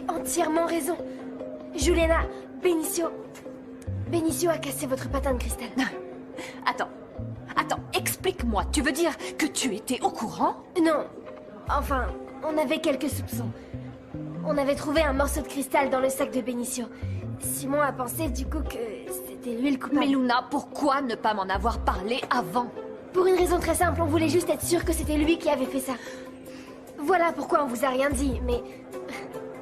entièrement raison. Juliana, Benicio a cassé votre patin de cristal. Attends, explique-moi. Tu veux dire que tu étais au courant? Non. Enfin, on avait quelques soupçons. On avait trouvé un morceau de cristal dans le sac de Benicio. Simon a pensé du coup que c'était lui le coupable. Mais Luna, pourquoi ne pas m'en avoir parlé avant? Pour une raison très simple, on voulait juste être sûr que c'était lui qui avait fait ça. Voilà pourquoi on vous a rien dit, mais...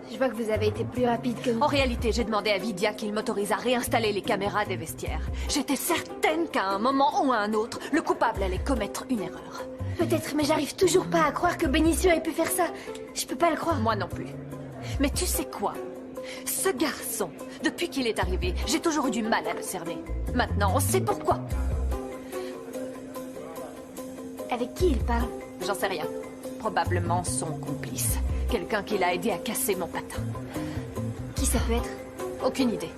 Je vois que vous avez été plus rapide que nous. En réalité, j'ai demandé à Vidia qu'il m'autorise à réinstaller les caméras des vestiaires. J'étais certaine qu'à un moment ou à un autre, le coupable allait commettre une erreur. Peut-être, mais j'arrive toujours pas à croire que Benicio ait pu faire ça. Je peux pas le croire. Moi non plus. Mais tu sais quoi? Ce garçon, depuis qu'il est arrivé, j'ai toujours eu du mal à le cerner. Maintenant, on sait pourquoi. Avec qui il parle? J'en sais rien. Probablement son complice. Quelqu'un qui l'a aidé à casser mon patin. Qui ça peut être? Aucune idée.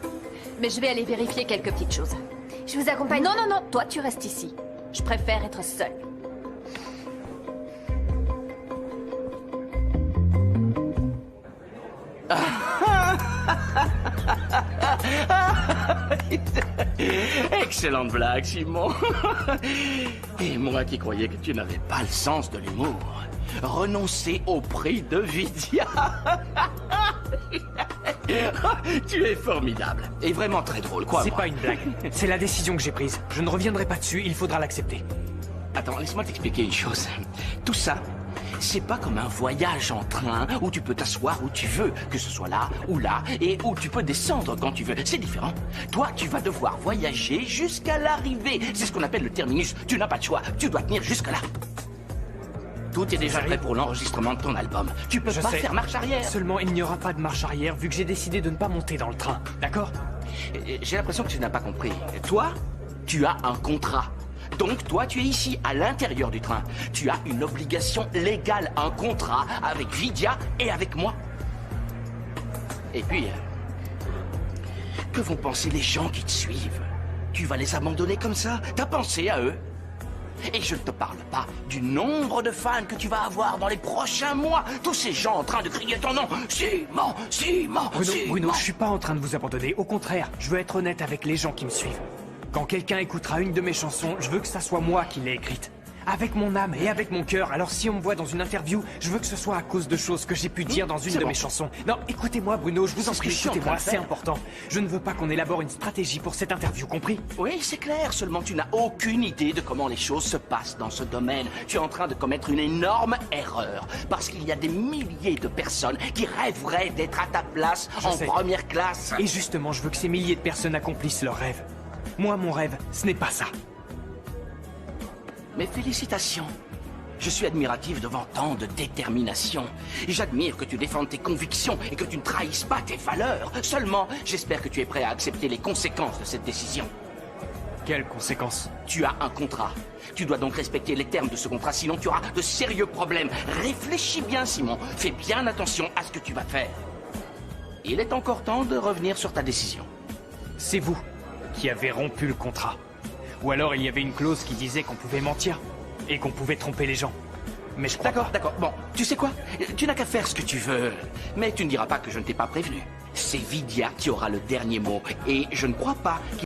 Mais je vais aller vérifier quelques petites choses. Je vous accompagne. Non, toi tu restes ici. Je préfère être seule. Excellente blague, Simon. Et moi qui croyais que tu n'avais pas le sens de l'humour. Renoncer au prix de Vidia. Tu es formidable. Et vraiment très drôle, quoi. C'est pas une blague. C'est la décision que j'ai prise. Je ne reviendrai pas dessus, il faudra l'accepter. Attends, laisse-moi t'expliquer une chose. Tout ça, c'est pas comme un voyage en train où tu peux t'asseoir où tu veux, que ce soit là ou là, et où tu peux descendre quand tu veux. C'est différent. Toi, tu vas devoir voyager jusqu'à l'arrivée. C'est ce qu'on appelle le terminus. Tu n'as pas de choix. Tu dois tenir jusque-là. Tout est déjà prêt pour l'enregistrement de ton album. Tu peux pas faire marche arrière. Seulement, il n'y aura pas de marche arrière vu que j'ai décidé de ne pas monter dans le train. D'accord? J'ai l'impression que tu n'as pas compris. Toi, tu as un contrat. Donc, toi, tu es ici, à l'intérieur du train. Tu as une obligation légale, un contrat avec Vidia et avec moi. Et puis, que vont penser les gens qui te suivent? Tu vas les abandonner comme ça? T'as pensé à eux? Et je ne te parle pas du nombre de fans que tu vas avoir dans les prochains mois. Tous ces gens en train de crier ton nom. Simon, Simon, Bruno, je suis pas en train de vous abandonner. Au contraire, je veux être honnête avec les gens qui me suivent. Quand quelqu'un écoutera une de mes chansons, je veux que ça soit moi qui l'ai écrite. Avec mon âme et avec mon cœur. Alors si on me voit dans une interview, je veux que ce soit à cause de choses que j'ai pu dire dans une de mes chansons. Non, écoutez-moi Bruno, je vous en prie, écoutez-moi, c'est important. Je ne veux pas qu'on élabore une stratégie pour cette interview, compris? Oui, c'est clair, seulement tu n'as aucune idée de comment les choses se passent dans ce domaine. Tu es en train de commettre une énorme erreur. Parce qu'il y a des milliers de personnes qui rêveraient d'être à ta place en première classe. Et justement, je veux que ces milliers de personnes accomplissent leurs rêves. Moi, mon rêve, ce n'est pas ça. Mes félicitations. Je suis admiratif devant tant de détermination. Et j'admire que tu défendes tes convictions et que tu ne trahisses pas tes valeurs. Seulement, j'espère que tu es prêt à accepter les conséquences de cette décision. Quelles conséquences? Tu as un contrat. Tu dois donc respecter les termes de ce contrat, sinon tu auras de sérieux problèmes. Réfléchis bien, Simon. Fais bien attention à ce que tu vas faire. Il est encore temps de revenir sur ta décision. C'est vous qui avez rompu le contrat. Ou alors il y avait une clause qui disait qu'on pouvait mentir et qu'on pouvait tromper les gens. Mais je crois pas. D'accord. Bon, tu sais quoi? Tu n'as qu'à faire ce que tu veux. Mais tu ne diras pas que je ne t'ai pas prévenu. C'est Vidia qui aura le dernier mot. Et je ne crois pas qu'il